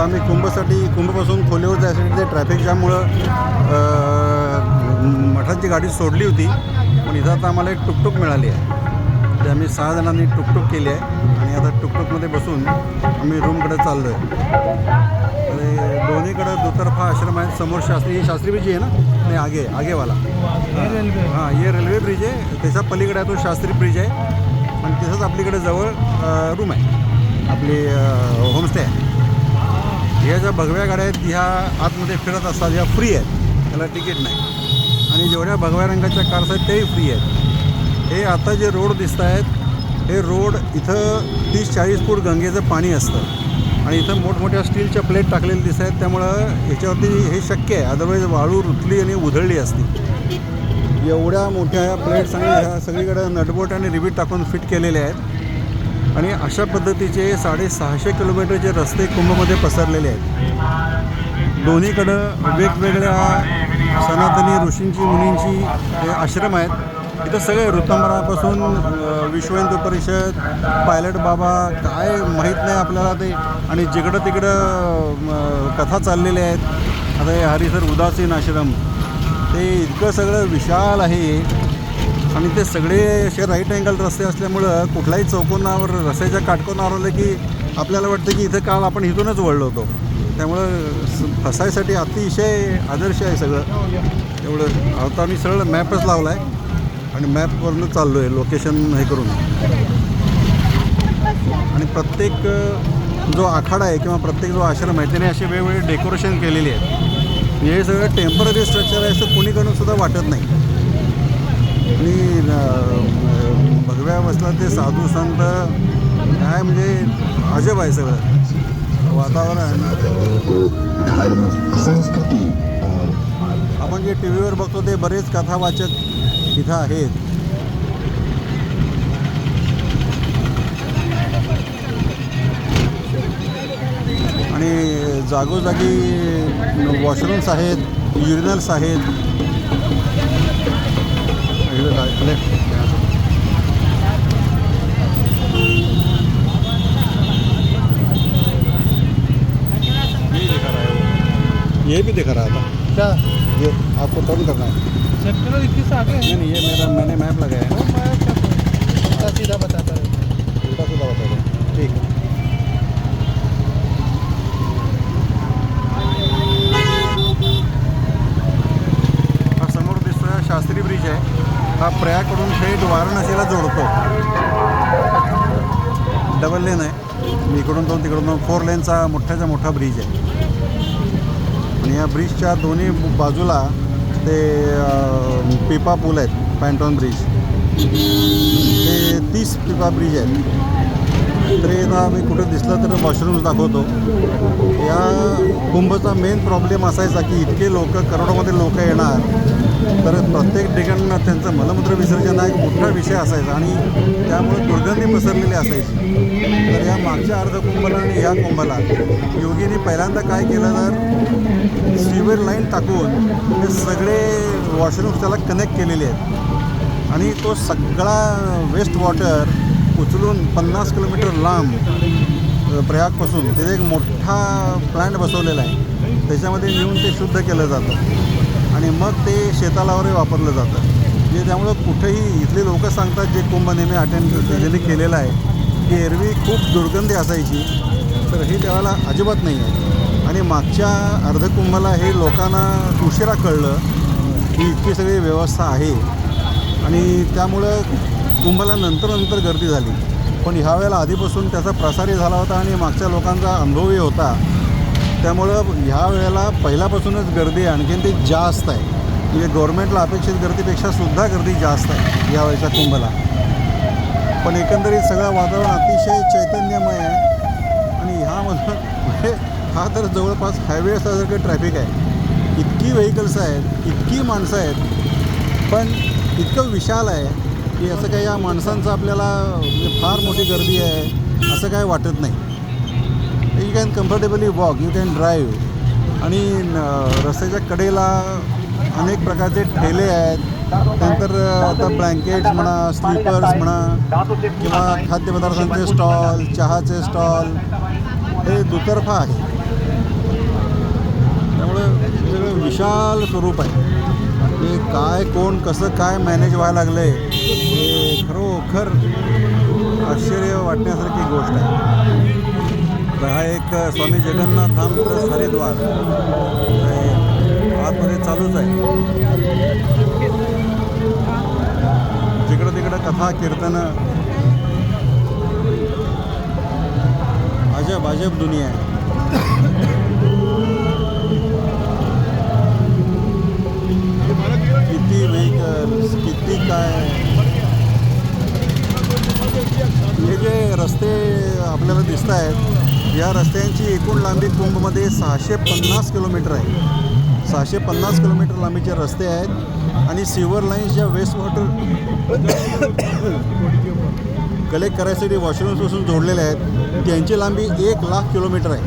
आम्ही कुंभपासून खोलीवर जायसाठी ते ट्रॅफिक जॅममुळं मठाची गाडी सोडली होती. पण इथं आता आम्हाला एक टुकटुक मिळाली आहे. ते आम्ही 6 जणांनी टुकटुक केली आहे आणि आता टुकटुकमध्ये बसून आम्ही रूमकडे चाललो आहे. आणि दोन्हीकडं दुतर्फा आश्रम आहेत. समोर शास्त्री ब्रिज आहे ना, नाही आगेवाला हां ये रेल्वे ब्रिज आहे. त्याच्या पलीकडे आहे तो शास्त्री ब्रिज आहे आणि तिथंच आपलीकडे जवळ रूम आहे, आपली होमस्टे आहे. ह्या ज्या भगव्या गाड्या आहेत ह्या आतमध्ये फिरत असतात, ह्या फ्री आहेत, त्याला तिकीट नाही. आणि जेवढ्या भगव्या रंगाच्या कार्स आहेत तेही फ्री आहेत. हे आता जे रोड दिसत आहेत हे रोड इथं 30-40 फूट गंगेचं पाणी असतं आणि इथं मोठमोठ्या स्टीलच्या प्लेट टाकलेल्या दिसत आहेत. त्यामुळं ह्याच्यावरती हे शक्य आहे, अदरवाईज वाळू रुतली आणि उधळली असती. एवढ्या मोठ्या प्लेट्स आणि ह्या सगळीकडे नटबोट आणि रिबीट टाकून फिट केलेले आहेत. आणि अशा पद्धतीचे 650 किलोमीटरचे रस्ते कुंभमध्ये पसरलेले आहेत. दोन्हीकडं वेगवेगळ्या सनातनी ऋषींची मुनींची हे आश्रम आहेत. इथं सगळे ऋतंबरापासून विश्व हिंदू परिषद, पायलट बाबा, काय माहीत नाही आपल्याला ते, आणि जिकडं तिकडं कथा चाललेल्या आहेत. आता हे हरिसर उदासीन आश्रम, ते इतकं सगळं विशाल आहे आणि ते सगळे असे राईट अँगल रस्ते असल्यामुळं कुठल्याही चौकोनावर रस्त्याच्या काटकोनावर आलं की आपल्याला वाटतं की इथं काल आपण इथूनच वळलो होतो. त्यामुळं फसायसाठी अतिशय आदर्श आहे सगळं. एवढं आता आम्ही सरळ मॅपच लावला आहे आणि मॅपवरनं चाललो आहे लोकेशन हे करून. आणि प्रत्येक जो आखाडा आहे किंवा प्रत्येक जो आश्रम आहे त्याने असे वेगवेगळे डेकोरेशन केलेले आहेत. हे सगळं टेम्पररी स्ट्रक्चर आहे असं कोणी करून सुद्धा वाटत नाही. आणि भगव्या बसला ते साधू संत काय म्हणजे अजब आहे सगळं वातावरण. आपण जे टी व्हीवर बघतो ते बरेच कथावाचक इथं आहेत. आणि जागोजागी वॉशरूम्स आहेत, युरिनल्स आहेत. ये भी दिख रहा था क्या ये आपको टर्न करना है. सेक्टर 21 आगे है. नहीं ये मैंने मैप लगाया है. उल्टा सीधा बताता है. उल्टा सीधा बता दो. ठीक है. हा समोर दिसतोय शास्त्री ब्रिज आहे. हा प्रयागकडून थेट वाराणसीला जोडतो. डबल लेन आहे, इकडून दोन तिकडून दोन, 4 लेनचा मोठ्याचा मोठा ब्रिज आहे. आणि या ब्रिजच्या दोन्ही बाजूला ते पिपा पूल आहेत, पॅन्टॉन ब्रिज. ते 30 पिपा ब्रिज आहेत. तरी आता मी कुठे दिसलं तर वॉशरूम्स दाखवतो. या कुंभचा मेन प्रॉब्लेम असायचा की इतके लोक, करोडोमध्ये लोक येणार, तर प्रत्येक ठिकाणी त्यांचं मलमूत्र विसर्जन हा एक मोठा विषय असायचा आणि त्यामुळे दुर्गंधी पसरलेली असायची. तर या मागच्या अर्धकुंभला आणि ह्या कुंभला योगीने पहिल्यांदा काय केलं तर सीवर लाईन टाकून हे सगळे वॉशरूम्स त्याला कनेक्ट केलेले आहेत. आणि तो सगळा वेस्ट वॉटर उचलून 50 किलोमीटर लांब प्रयागपासून तिथे एक मोठा प्लांट बसवलेला आहे. त्याच्यामध्ये नेऊन ते शुद्ध केलं जातं आणि मग ते शेतालावरही वापरलं जातं. म्हणजे त्यामुळं कुठेही इथले लोक सांगतात जे कुंभ नेहमी अटेंड ज्यांनी केलेलं आहे की एरवी खूप दुर्गंधी असायची, तर हे त्यावेळेला अजिबात नाही आहे. आणि मागच्या अर्धकुंभला हे लोकांना उशिरा कळलं की इतकी सगळी व्यवस्था आहे आणि त्यामुळं कुंभला नंतर गर्दी झाली. पण ह्या वेळेला आधीपासून त्याचा प्रसारही झाला होता आणि मागच्या लोकांचा अनुभवही होता. त्यामुळं ह्या वेळेला पहिल्यापासूनच गर्दी आणखीन ती जास्त आहे. म्हणजे गव्हर्नमेंटला अपेक्षित गर्दीपेक्षा सुद्धा गर्दी जास्त आहे या वेळेच्या कुंभला. पण एकंदरीत सगळं वातावरण अतिशय चैतन्यमय आहे. आणि ह्यामधून हा तर जवळपास हायवेसारखं ट्रॅफिक आहे. इतकी व्हेकल्स आहेत, इतकी माणसं आहेत, पण इतकं विशाल आहे की असं काही या माणसांचं आपल्याला फार मोठी गर्दी आहे असं काय वाटत नाही. You can comfortably walk, you can drive. आणि रस्त्याच्या कडेला अनेक प्रकारचे ठेले आहेत. त्यानंतर आता ब्लँकेट्स म्हणा, स्लीपर्स म्हणा किंवा खाद्यपदार्थांचे स्टॉल, चहाचे स्टॉल हे दुतर्फा आहे. त्यामुळं सगळं विशाल स्वरूप आहे. हे काय कोण कसं काय मॅनेज व्हायला लागलं आहे हे खरोखर आश्चर्य वाटण्यासारखी गोष्ट आहे. तर हा एक स्वामी जगन्नाथ धाम ट्रस्ट हरिद्वार आतमध्ये चालूच आहे. जिकडं तिकडं कथा कीर्तनं अजब दुनिया आहे. किती व्हेकल्स किती काय. हे जे रस्ते आपल्याला दिसत आहेत या रस्त्यांची एकूण लांबी कुंभमध्ये 650 किलोमीटर आहे. 650 किलोमीटर लांबीचे रस्ते आहेत आणि सिवर लाईन्स ज्या वेस्ट वॉटर कलेक्ट करायसाठी वॉशरूम्सपासून जोडलेल्या आहेत त्यांची लांबी 1,00,000 किलोमीटर आहे.